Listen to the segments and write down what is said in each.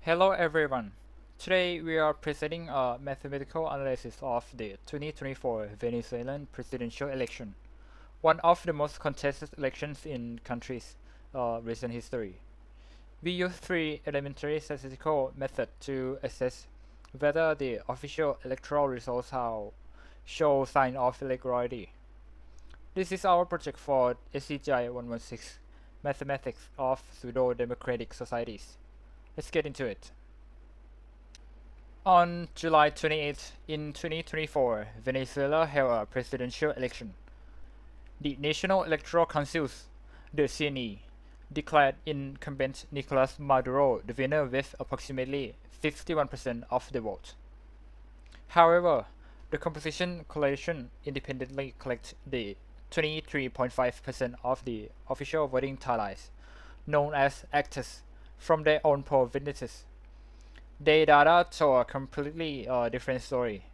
Hello everyone. Today we are presenting a mathematical analysis of the 2024 Venezuelan presidential election, one of the most contested elections in country's recent history. We use three elementary statistical methods to assess whether the official electoral results show sign of irregularity. This is our project for SCGI 116, Mathematics of Pseudo-Democratic Societies. Let's get into it. On July 28 in 2024, Venezuela held a presidential election. The National Electoral Council, the CNE, declared incumbent Nicolas Maduro the winner with approximately 51% of the vote. However, the composition coalition independently collected the 23.5% of the official voting tallies, known as actors, from their own poll witnesses. Their data show a completely different story.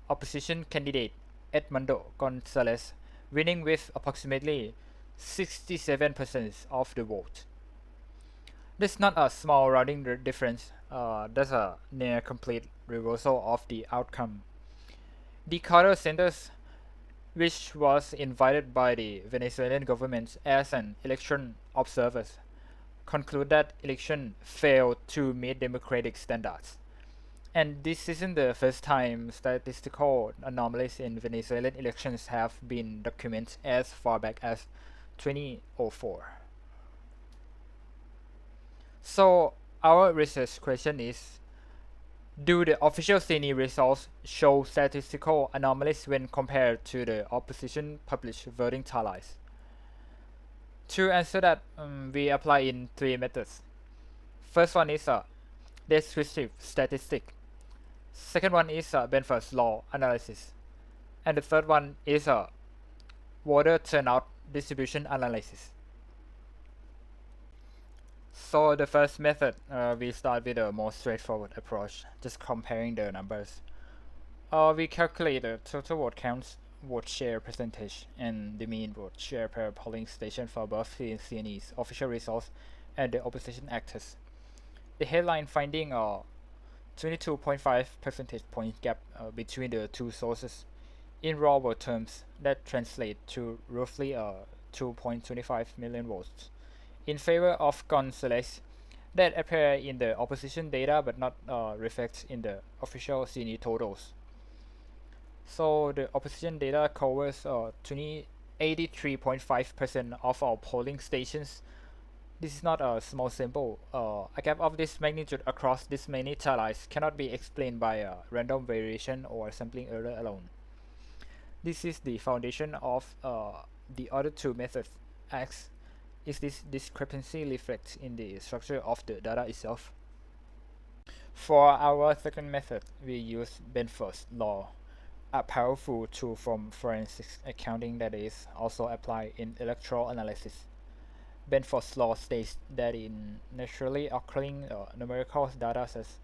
Opposition candidate Edmundo Gonzalez winning with approximately 67% of the vote. This is not a small rounding difference, that's a near complete reversal of the outcome. The Carter Centers, which was invited by the Venezuelan government as an election observer, conclude that election failed to meet democratic standards. And this isn't the first time statistical anomalies in Venezuelan elections have been documented as far back as 2004. So our research question is, do the official CNE results show statistical anomalies when compared to the opposition published voting tallies? To answer that, we apply in three methods. First one is a descriptive statistic. Second one is a Benford's law analysis. And the third one is a voter turnout distribution analysis. So the first method, we start with a more straightforward approach, just comparing the numbers. We calculate the total vote counts, vote share percentage, and the mean vote share per polling station for both the CNE's official results and the opposition actors. The headline finding a 22.5 percentage point gap between the two sources. In raw vote terms, that translates to roughly 2.25 million votes in favor of Gonzalez that appear in the opposition data but not reflect in the official CNE totals. So the opposition data covers 83.5% of our polling stations. This is not a small sample. A gap of this magnitude across this many tallies cannot be explained by random variation or sampling error alone. This is the foundation of the other two methods. As is this discrepancy reflects in the structure of the data itself? For our second method, we use Benford's law, a powerful tool from forensic accounting that is also applied in electoral analysis. Benford's law states that in naturally occurring numerical data sets,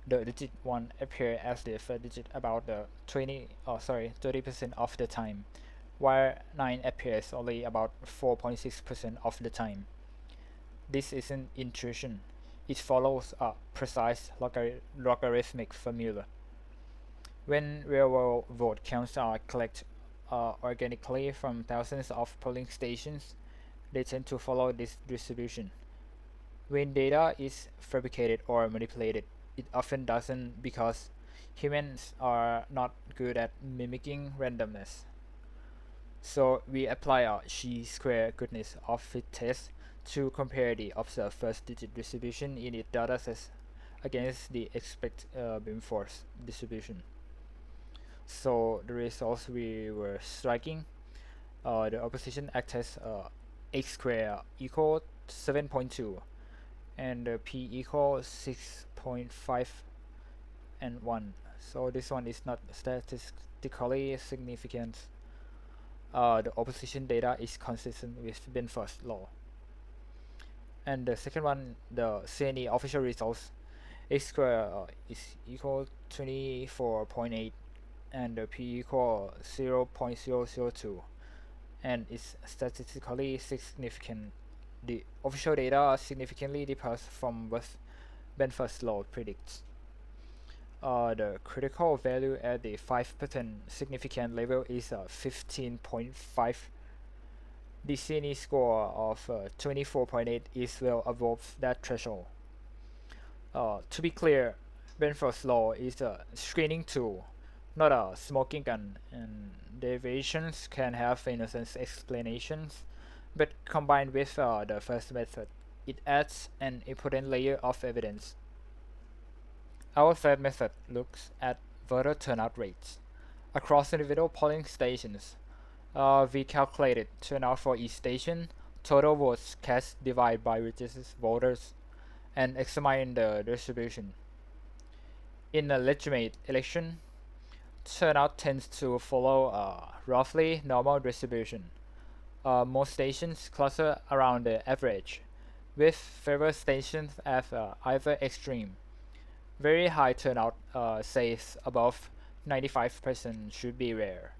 the digit 1 appears as the first digit about the 30% of the time, while 9 appears only about 4.6% of the time. This isn't intuition. It follows a precise logarithmic formula. When real-world vote counts are collected organically from thousands of polling stations, they tend to follow this distribution. When data is fabricated or manipulated, it often doesn't because humans are not good at mimicking randomness. So we apply our chi-square goodness of fit test to compare the observed first digit distribution in its datasets against the expected beam-force distribution. So the results we were striking, the opposition actors x squared equal 7.2 and p equal 6.5 and 1. So this one is not statistically significant. The opposition data is consistent with Benford's law. And the second one, the CNE official results, x squared is equal 24.8 and p equal 0.002 and is statistically significant. The official data significantly differs from both Benford's law predicts. The critical value at the 5% significant level is 15.5. The CNE score of 24.8 is well above that threshold. To be clear, Benford's law is a screening tool, not a smoking gun, and deviations can have innocent explanations, but combined with the first method, it adds an important layer of evidence. Our third method looks at voter turnout rates. Across individual polling stations, we calculated turnout for each station, total votes cast divided by registered voters, and examine the distribution. In a legitimate election, turnout tends to follow a roughly normal distribution. Most stations cluster around the average, with fewer stations at either extreme. Very high turnout, says above 95%, should be rare.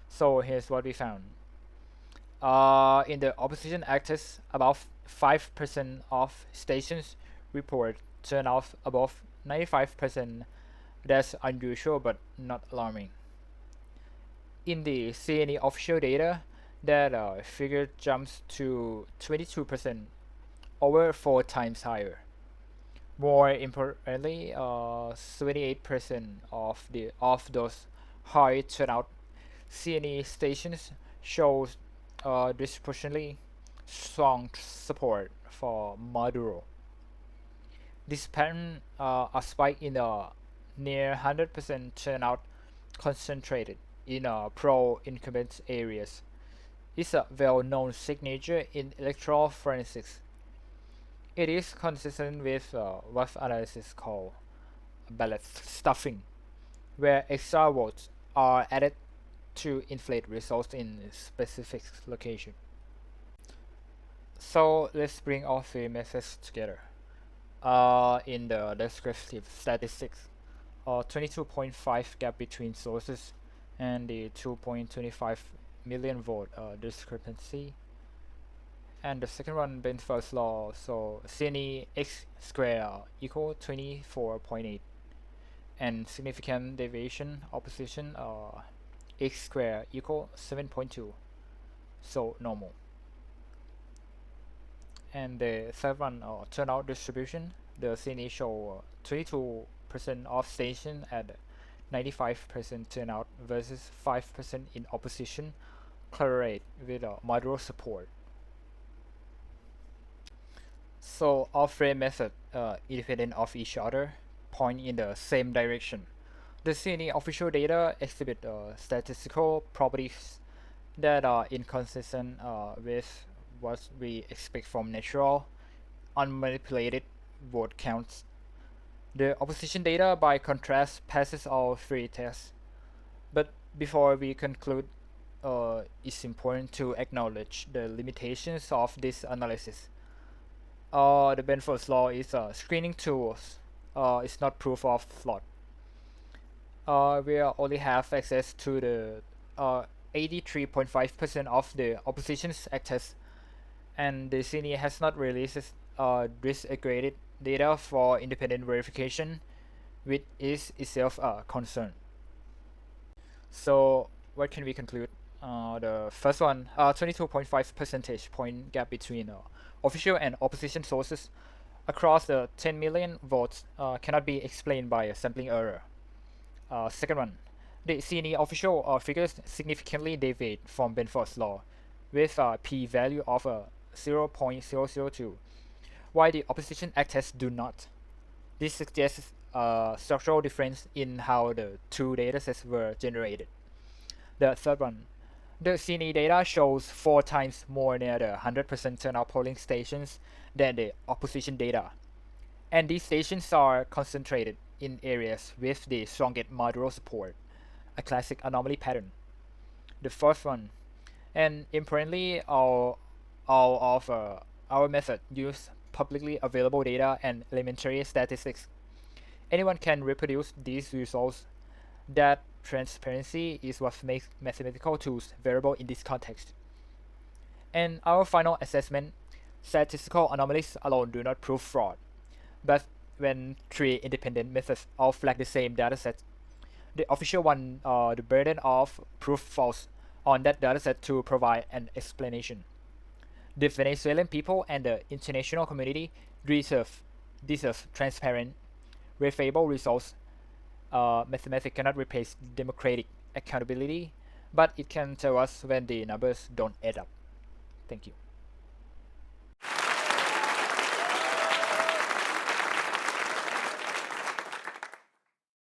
So here's what we found. In the opposition actors, about 5% of stations report turnout above 95%. That's unusual but not alarming. In the CNE official data, that figure jumps to 22%, over 4 times higher. More importantly, 78% of those high turnout CNE stations shows disproportionately strong support for Maduro. This pattern, a spike in a near 100% turnout concentrated in pro-incumbent areas, is a well-known signature in electoral forensics. It is consistent with what analysts call ballot stuffing, where extra votes are added to inflate results in a specific location. So let's bring all three methods together. In the descriptive statistics, 22.5 gap between sources and the 2.25 million vote discrepancy. And the second one, Benford's law, so CNE x square equal 24.8, and significant deviation opposition x square equal 7.2, so normal. And the third one, turnout distribution, the CNE show 22% of station at 95% turnout versus 5% in opposition, correlate with Maduro support. So all three methods, independent of each other, point in the same direction. The CNE official data exhibit statistical properties that are inconsistent with what we expect from natural, unmanipulated vote counts. The opposition data, by contrast, passes all three tests. But before we conclude, it's important to acknowledge the limitations of this analysis. The Benford's law is a screening tool. It's not proof of fraud. We only have access to the 83.5% of the opposition's actors, and the CNE has not released disaggregated data for independent verification, which is itself a concern. So what can we conclude? The first one, 22.5 percentage point gap between official and opposition sources across the 10 million votes cannot be explained by a sampling error. Second one, the CNE official figures significantly deviate from Benford's law, with a p-value of 0.002, while the opposition actors do not. This suggests a structural difference in how the two datasets were generated. The third one, the CNE data shows 4 times more near the 100% turnout polling stations than the opposition data, and these stations are concentrated in areas with the strongest Maduro support, a classic anomaly pattern. The fourth one, and importantly, all of our method use publicly available data and elementary statistics. Anyone can reproduce these results. That transparency is what makes mathematical tools variable in this context. And our final assessment, statistical anomalies alone do not prove fraud, but when three independent methods all flag the same dataset. The official one, the burden of proof falls on that dataset to provide an explanation. The Venezuelan people and the international community deserve transparent, verifiable results. Mathematics cannot replace democratic accountability, but it can tell us when the numbers don't add up. Thank you.